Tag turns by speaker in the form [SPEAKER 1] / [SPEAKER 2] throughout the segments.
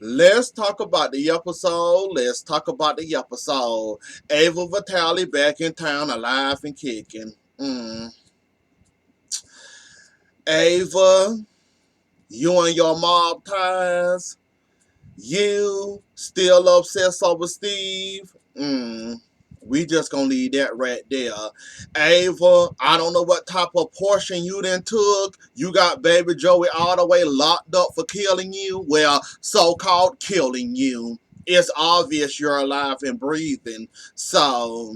[SPEAKER 1] Let's talk about the episode. Let's talk about the episode. Ava Vitale back in town, alive and kicking. Ava, you and your mob ties. You still obsessed over Steve. We just gonna leave that right there. Ava, I don't know what type of portion you done took. You got baby Joey all the way locked up for killing you. Well, so-called killing you. It's obvious you're alive and breathing. So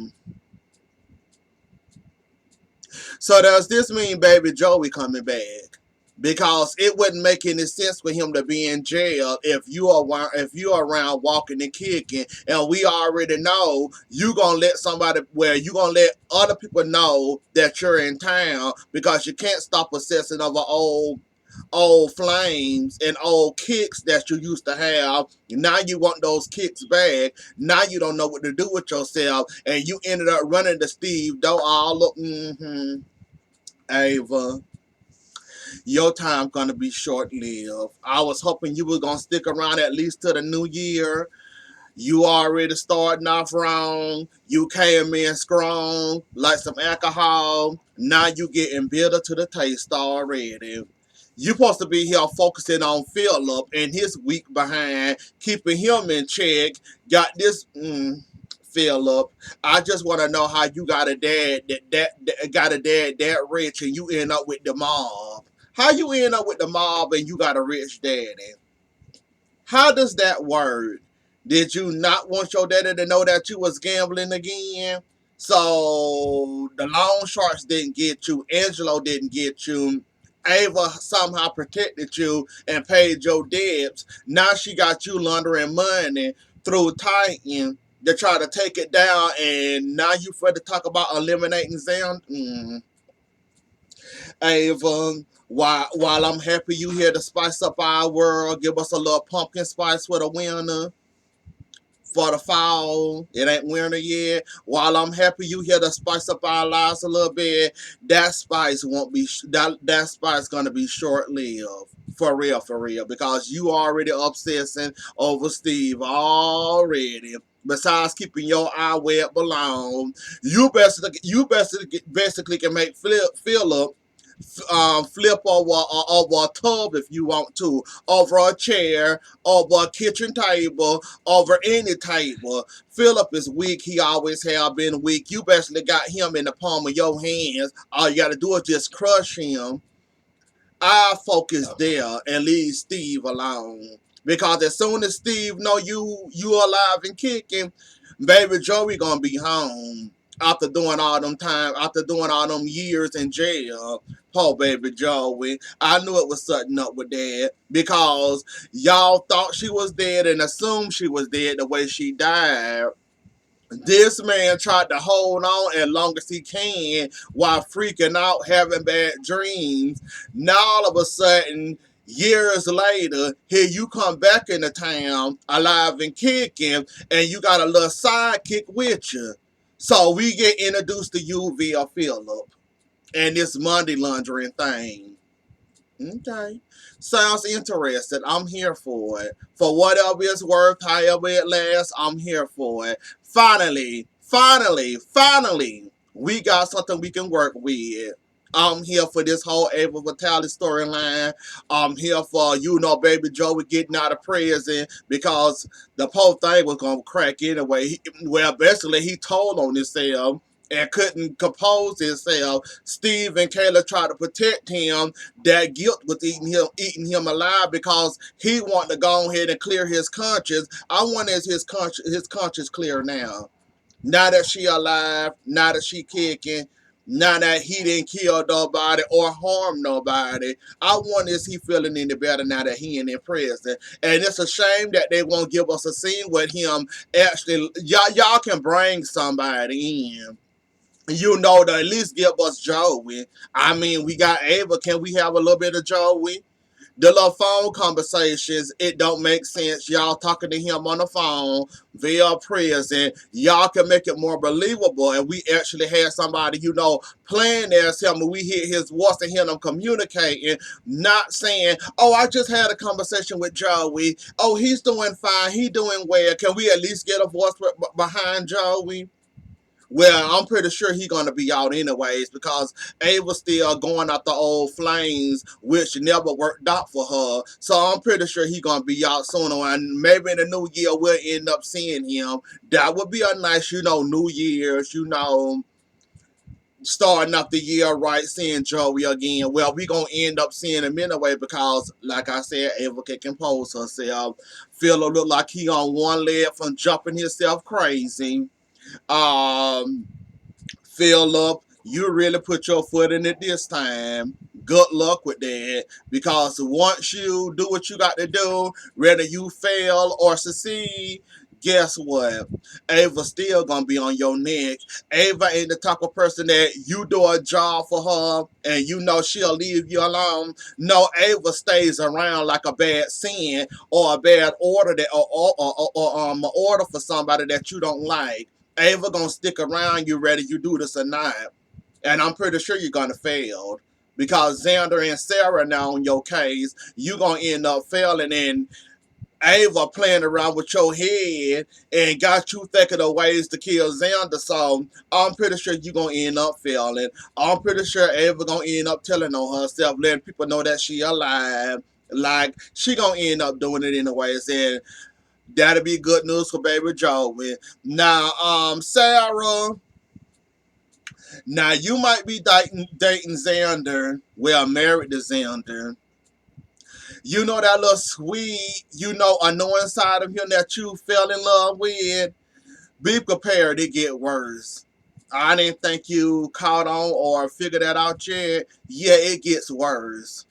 [SPEAKER 1] does this mean baby Joey coming back? Because it wouldn't make any sense for him to be in jail if you are around walking and kicking, and we already know you gonna let you gonna let other people know that you're in town because you can't stop obsessing over old flames and old kicks that you used to have. Now you want those kicks back. Now you don't know what to do with yourself, and you ended up running to Steve Doe all up. Ava, your time gonna be short lived. I was hoping you were gonna stick around at least to the new year. You already starting off wrong. You came in strong like some alcohol. Now you getting bitter to the taste already. You supposed to be here focusing on Philip and his weak behind, keeping him in check. Got this. Philip, I just want to know how you got a dad that got a dad that rich and you end up with the mob. How you end up with the mob and you got a rich daddy? How does that work? Did you not want your daddy to know that you was gambling again? So the loan sharks didn't get you. Angelo didn't get you. Ava somehow protected you and paid your debts. Now she got you laundering money through Titan to try to take it down, and now you for to talk about eliminating Zam. Ava, while I'm happy you here to spice up our world, give us a little pumpkin spice for the winter, for the fall. It ain't winter yet. While I'm happy you here to spice up our lives a little bit, that spice won't be that spice gonna be short lived. For real, because you already obsessing over Steve already. Besides keeping your eye where it belongs, you basically can make Philip flip over a tub if you want to, over a chair, over a kitchen table, over any table. Philip is weak. He always have been weak. You basically got him in the palm of your hands. All you got to do is just crush him. I focus there and leave Steve alone. Because as soon as Steve know you alive and kicking, baby Joey gonna be home after doing all them years in jail. Poor baby Joey. I knew it was something up with that because y'all thought she was dead and assumed she was dead the way she died. This man tried to hold on as long as he can while freaking out, having bad dreams. Now all of a sudden, years later, here you come back into town, alive and kicking, and you got a little sidekick with you. So we get introduced to you via Philip and this money laundering thing. Okay. Sounds interesting. I'm here for it. For whatever it's worth, however it lasts, I'm here for it. Finally, we got something we can work with. I'm here for this whole Ava Vitale storyline. I'm here for, baby Joey getting out of prison because the whole thing was going to crack anyway. Basically, he told on himself and couldn't compose himself. Steve and Kayla tried to protect him. That guilt was eating him alive because he wanted to go ahead and clear his conscience. I wonder is his conscience clear now? Now that she alive, now that she kicking, now that he didn't kill nobody or harm nobody, I wonder is he feeling any better now that he in prison? And it's a shame that they won't give us a scene with him. Actually, y'all can bring somebody in, to at least give us Joey. I mean, we got Ava. Can we have a little bit of Joey? The little phone conversations, it don't make sense. Y'all talking to him on the phone via prison. Y'all can make it more believable. And we actually had somebody, playing as him, and we hear his voice and hear them communicating, not saying, oh, I just had a conversation with Joey. Oh, he's doing fine. He doing well. Can we at least get a voice behind Joey? Well, I'm pretty sure he's gonna be out anyways because Ava's still going out the old flames, which never worked out for her. So I'm pretty sure he's gonna be out sooner, and maybe in the new year we'll end up seeing him. That would be a nice, New Year's, starting off the year right, seeing Joey again. Well, we gonna end up seeing him anyway because, like I said, Ava can compose herself. Philo look like he on one leg from jumping himself crazy. Um, Philip, you really put your foot in it this time. Good luck with that. Because once you do what you got to do, whether you fail or succeed, guess what? Ava's still gonna be on your neck. Ava ain't the type of person that you do a job for her and she'll leave you alone. No, Ava stays around like a bad sin or a bad order that or an order for somebody that you don't like. Ava gonna stick around you whether you do this or not. And I'm pretty sure you're gonna fail. Because Xander and Sarah now on your case, you gonna end up failing, and Ava playing around with your head and got you thinking of ways to kill Xander. So I'm pretty sure you're gonna end up failing. I'm pretty sure Ava gonna end up telling on herself, letting people know that she alive. Like she gonna end up doing it anyways. And that'll be good news for baby Joey. Now, Sarah, now you might be dating Xander. Well, married to Xander. You know that little sweet, annoying side of him that you fell in love with. Be prepared to get worse. I didn't think you caught on or figured that out yet. Yeah, it gets worse.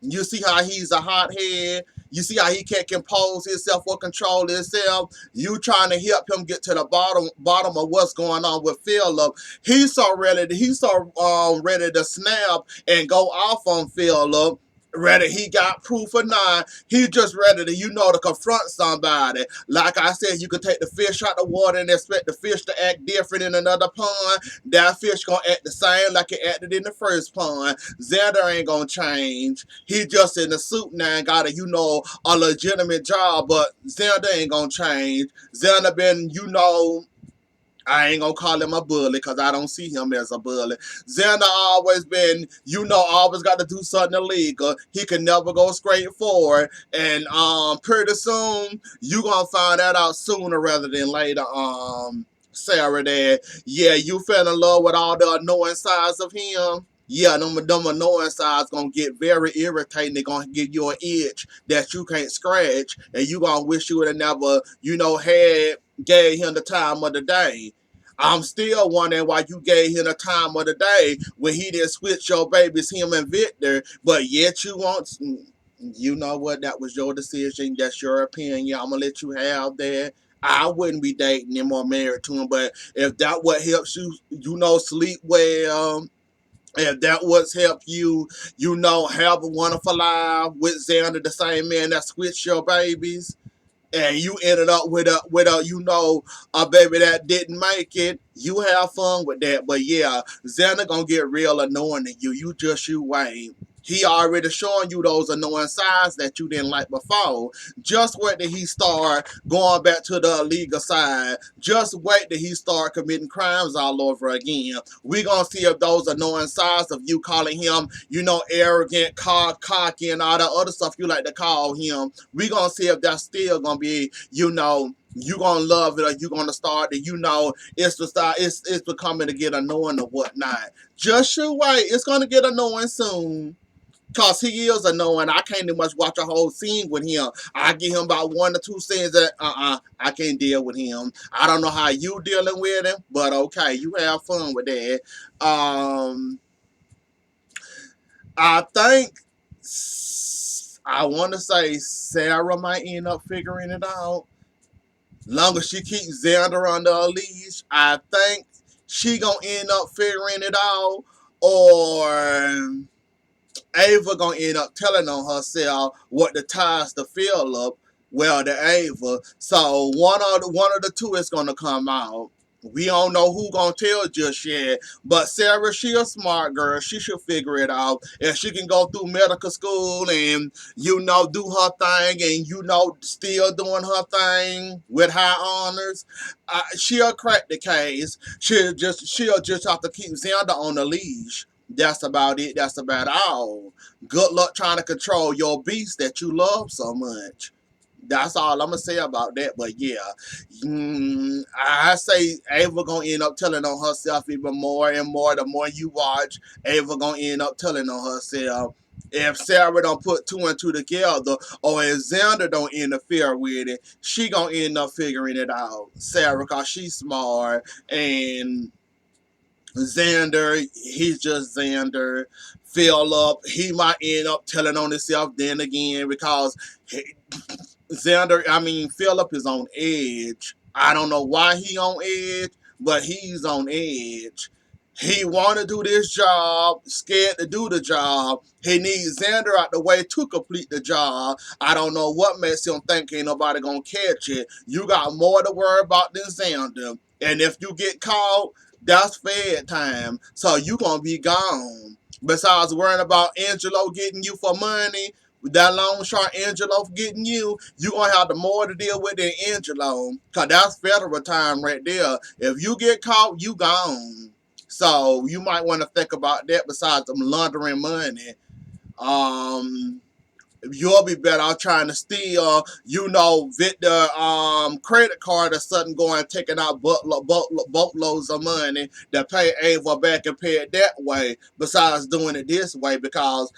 [SPEAKER 1] You see how he's a hothead. You see how he can't compose himself or control himself. You trying to help him get to the bottom of what's going on with Philip. He's so ready to snap and go off on Philip. Whether he got proof or not, he just ready to, to confront somebody. Like I said, you could take the fish out the water and expect the fish to act different in another pond. That fish gonna act the same like it acted in the first pond. Xander ain't gonna change. He just in the suit now and got a legitimate job, but Xander ain't gonna change. Xander been, I ain't gonna call him a bully because I don't see him as a bully. Xander always been, always got to do something illegal. He can never go straight forward. And pretty soon, you gonna find that out sooner rather than later, Sarah, that, yeah, you fell in love with all the annoying sides of him. Yeah, them annoying sides gonna get very irritating. They're gonna give you an itch that you can't scratch. And you gonna wish you would have never, gave him the time of the day. I'm still wondering why you gave him the time of the day when he didn't switch your babies, him and Victor, but yet you want. You know what? That was your decision. That's your opinion. I'm gonna let you have that. I wouldn't be dating him or married to him, but if that what helps you, sleep well, if that what's helped you, have a wonderful life with Xander, the same man that switched your babies, and you ended up with a baby that didn't make it, you have fun with that. But yeah, Xander gonna get real annoying to you. You wait. He already showing you those annoying sides that you didn't like before. Just wait till he start going back to the illegal side. Just wait till he start committing crimes all over again. We gonna see if those annoying sides of you calling him, arrogant, cocky, and all that other stuff you like to call him. We gonna see if that's still gonna be, you gonna love it, or you gonna start to, it's becoming to get annoying or whatnot. Just you wait. It's gonna get annoying soon. Cause he is annoying. I can't even much watch a whole scene with him. I give him about 1 or 2 scenes that I can't deal with him. I don't know how you dealing with him, but okay, you have fun with that. I think I want to say Sarah might end up figuring it out. Long as she keeps Xander under a leash, I think she gonna end up figuring it out. Or Ava gonna end up telling on herself what the ties to Philip, well, to Ava. So one of the two is gonna come out. We don't know who gonna tell just yet, but Sarah, she a smart girl. She should figure it out. If she can go through medical school and do her thing, and still doing her thing with high honors, she'll crack the case. She'll just have to keep Xander on the leash. That's about it. That's about all. Good luck trying to control your beast that you love so much. That's all I'm gonna say about that. But yeah, I say Ava gonna end up telling on herself even more and more. The more you watch, Ava gonna end up telling on herself. If Sarah don't put two and two together, or if Xander don't interfere with it, she gonna end up figuring it out. Sarah, cause she's smart, and Xander, he's just Xander. Philip, he might end up telling on himself then again because Philip is on edge. I don't know why he on edge, but he's on edge. He want to do this job, scared to do the job. He needs Xander out the way to complete the job. I don't know what makes him think ain't nobody gonna catch it. You got more to worry about than Xander. And if you get caught, that's Fed time. So you gonna be gone. Besides worrying about Angelo getting you for money, with that long shot Angelo getting you gonna have the more to deal with than Angelo. Cause that's federal time right there. If you get caught, you gone. So you might want to think about that besides them laundering money. Um You'll be better out trying to steal, Victor credit card or something, going taking out boatloads of money to pay Ava back and pay it that way, besides doing it this way, because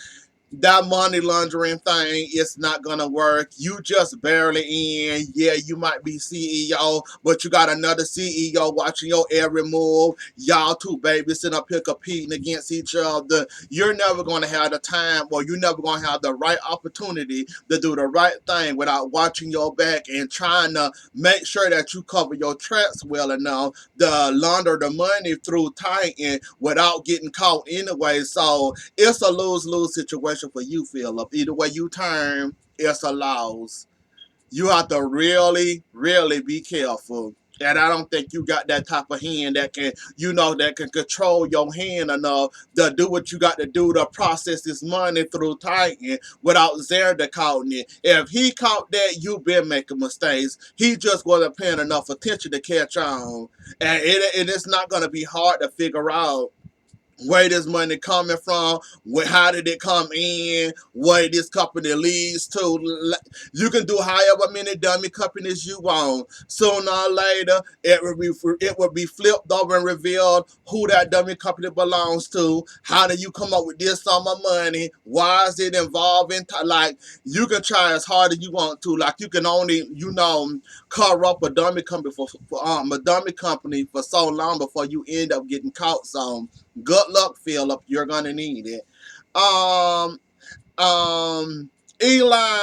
[SPEAKER 1] that money laundering thing is not gonna work. You just barely in. Yeah, you might be CEO, but you got another CEO watching your every move. Y'all two babies sitting up here competing against each other. You're never gonna have the time, or you're never gonna have the right opportunity to do the right thing without watching your back and trying to make sure that you cover your tracks well enough to launder the money through Titan without getting caught anyway. So it's a lose-lose situation for you, Philip. Either way you turn, it's a loss. You have to really, really be careful. And I don't think you got that type of hand that can control your hand enough to do what you got to do to process this money through Titan without Xander caught it. If he caught that, you been making mistakes. He just wasn't paying enough attention to catch on. And it's not going to be hard to figure out where this money coming from, how did it come in, what this company leads to. You can do however many dummy companies you want. Sooner or later, it will be flipped over and revealed who that dummy company belongs to. How do you come up with this sum of money? Why is it involving? Like, you can try as hard as you want to. Like, you can only, cover up a dummy company for so long before you end up getting caught. So good luck, Philip. You're gonna need it. Um, Eli,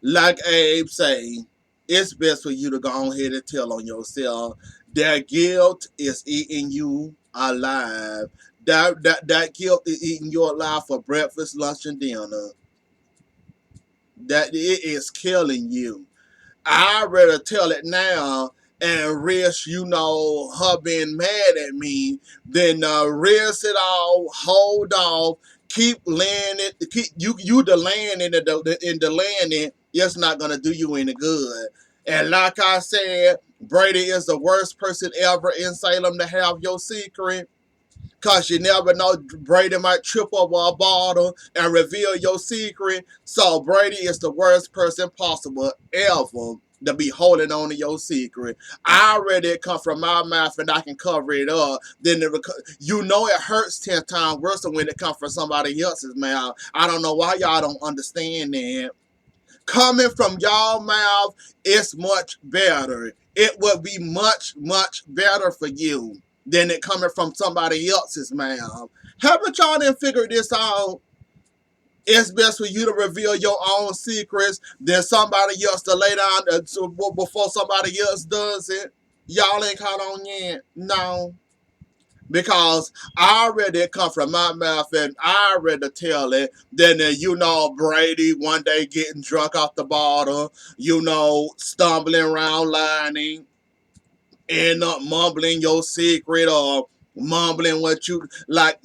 [SPEAKER 1] like Abe say, it's best for you to go ahead and tell on yourself. That guilt is eating you alive. That guilt is eating you alive for breakfast, lunch, and dinner. That it is killing you. I'd rather tell it now and risk, her being mad at me than risk it all, hold off, keep laying it, keep you delaying it and delaying it. It's not gonna do you any good. And like I said, Brady is the worst person ever in Salem to have your secret. Cause you never know, Brady might trip over a bottle and reveal your secret. So Brady is the worst person possible ever to be holding on to your secret. I already it come from my mouth and I can cover it up. Then it hurts 10 times worse than when it comes from somebody else's mouth. I don't know why y'all don't understand that. Coming from y'all mouth, it's much better. It would be much, much better for you than it coming from somebody else's mouth. Haven't y'all then figured this out? It's best for you to reveal your own secrets than somebody else to lay down before somebody else does it. Y'all ain't caught on yet? No. because I already come from my mouth and I already tell it. Then Brady one day getting drunk off the bottle, stumbling around lining, end up mumbling your secret or mumbling what you like.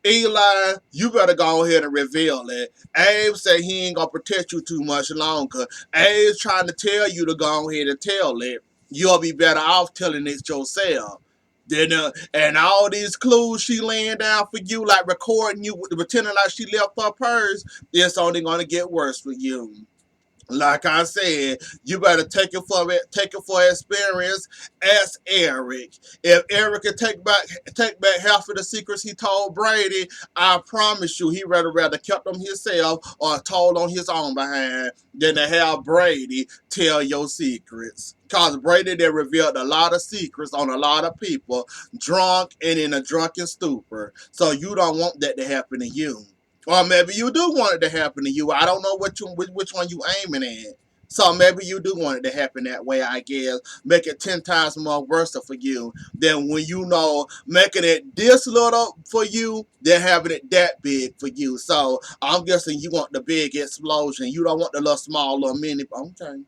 [SPEAKER 1] Eli, you better go ahead and reveal it. Abe said he ain't gonna protect you too much longer. Abe's trying to tell you to go ahead and tell it. You'll be better off telling it yourself. Then and all these clues she laying down for you, like recording you, pretending like she left her purse, it's only gonna get worse for you. Like I said, you better take it for experience. Ask Eric. If Eric can take back half of the secrets he told Brady, I promise you he rather kept them himself or told on his own behind than to have Brady tell your secrets. Cause Brady did revealed a lot of secrets on a lot of people, drunk and in a drunken stupor. So you don't want that to happen to you. Or maybe you do want it to happen to you. I don't know which one you aiming at. So maybe you do want it to happen that way, I guess. Make it 10 times more worse for you than when making it this little for you, than having it that big for you. So I'm guessing you want the big explosion. You don't want the little small little mini. Okay.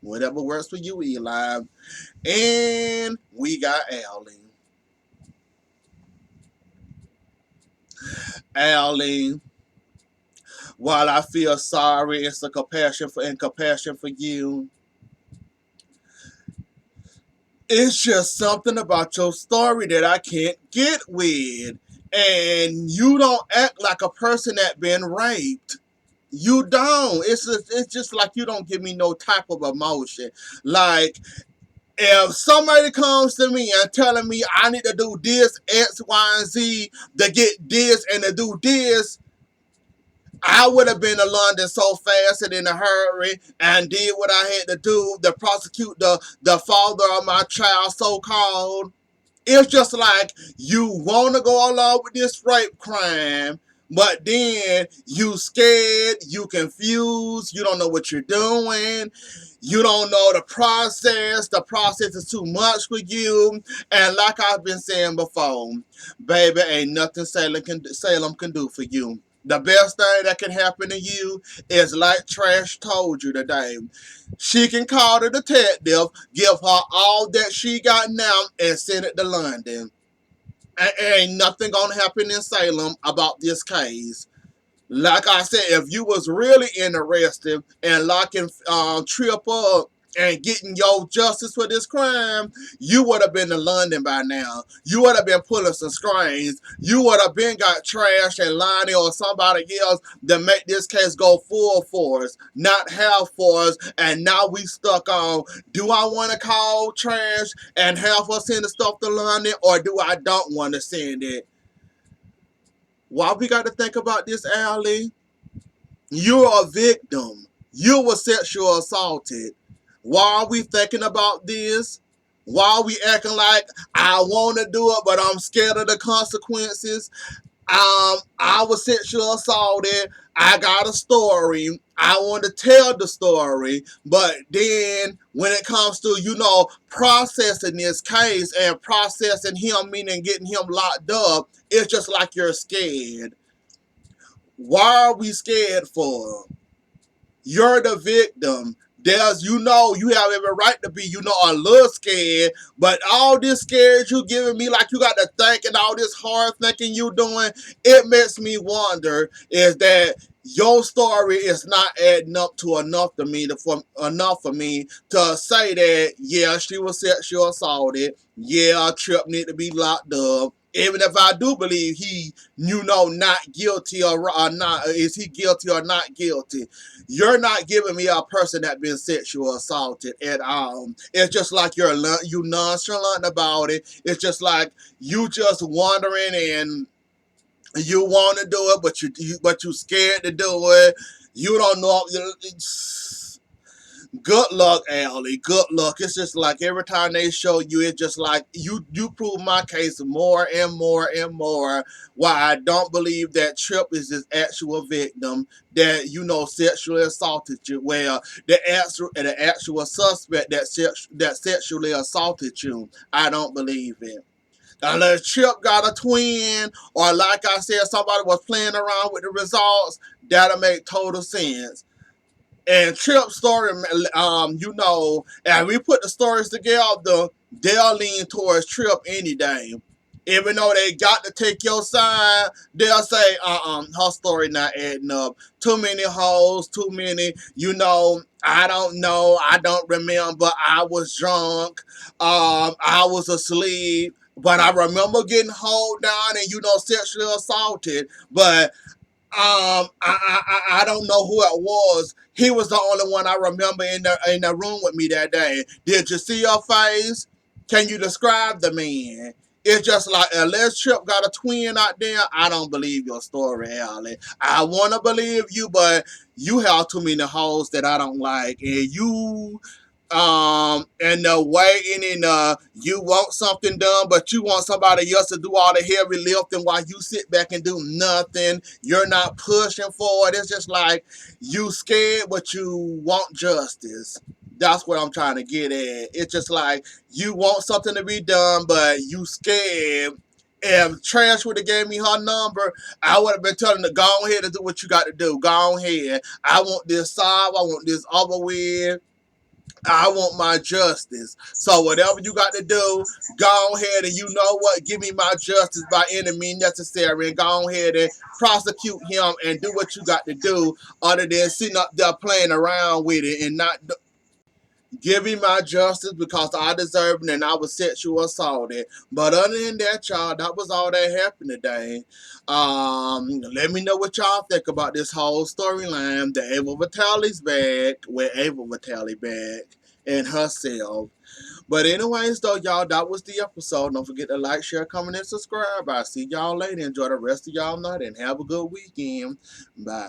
[SPEAKER 1] Whatever works for you, Eli. And we got Allie. Allie. While I feel sorry, it's a compassion for you. It's just something about your story that I can't get with. And you don't act like a person that been raped. You don't. It's just like you don't give me no type of emotion. Like, if somebody comes to me and telling me I need to do this, X, Y, and Z to get this and to do this, I would have been to London so fast and in a hurry and did what I had to do to prosecute the father of my child, so called. It's just like you want to go along with this rape crime, but then you scared, you confused, you don't know what you're doing, you don't know the process. The process is too much for you. And like I've been saying before, baby, ain't nothing Salem can do for you. The best thing that can happen to you is like Trash told you today. She can call the detective, give her all that she got now, and send it to London. Ain't nothing gonna happen in Salem about this case. Like I said, if you was really interested in locking Trip up and getting your justice for this crime, you would have been to London by now. You would have been pulling some strings. You would have been got Trash and Lonnie or somebody else to make this case go full force, not half force. And now we stuck on, do I want to call Trash and have her send the stuff to London, or do I don't want to send it? Why we got to think about this, Allie? You're a victim. You were sexual assaulted. Why are we thinking about this? Why are we acting like I want to do it, but I'm scared of the consequences? I was sexually assaulted. I got a story. I want to tell the story, but then when it comes to processing this case and processing him, meaning getting him locked up, it's just like you're scared. Why are we scared for? You're the victim. You have every right to be, a little scared, but all this scared you giving me, like you got to think and all this hard thinking you doing, it makes me wonder, is that your story is not adding up to enough for me to say that, yeah, she was sexually assaulted, yeah, Trip need to be locked up. Even if I do believe he, not guilty or not, is he guilty or not guilty? You're not giving me a person that been sexual assaulted at all. It's just like you nonchalant about it. It's just like you just wondering and you want to do it, but you scared to do it. You don't know. Good luck, Allie. Good luck. It's just like every time they show you, it's just like you prove my case more and more and more. Why I don't believe that Trip is this actual victim that sexually assaulted you. Well, the actual suspect that sexually assaulted you. I don't believe it. Unless Chip got a twin, or like I said, somebody was playing around with the results, that'll make total sense. And Trip's story, and we put the stories together, they'll lean towards Trip any day. Even though they got to take your side, they'll say, her story not adding up. Too many hoes, too many, I don't know, I don't remember, I was drunk, I was asleep, but I remember getting held down and, sexually assaulted. But I don't know who it was. He was the only one I remember in the room with me that day. Did you see your face? Can you describe the man? It's just like, unless Chip got a twin out there, I don't believe your story, Allie. I want to believe you, but you have too many hoes that I don't like, and and the waiting, and you want something done, but you want somebody else to do all the heavy lifting while you sit back and do nothing. You're not pushing forward. It's just like you scared, but you want justice. That's what I'm trying to get at. It's just like you want something to be done, but you scared. If Trash would have gave me her number, I would have been telling her, go ahead and do what you got to do. Go ahead. I want this solved. I want this over with. I want my justice. So whatever you got to do, go ahead and, you know what, give me my justice by any means necessary, and go ahead and prosecute him and do what you got to do, other than sitting up there playing around with it and not give me my justice because I deserve it and I was sexual assaulted. But other than that, y'all, that was all that happened today. Let me know what y'all think about this whole storyline. The Ava Vitale's back, with Ava Vitale back and herself. But anyways, though, y'all, that was the episode. Don't forget to like, share, comment, and subscribe. I'll see y'all later. Enjoy the rest of y'all night and have a good weekend. Bye.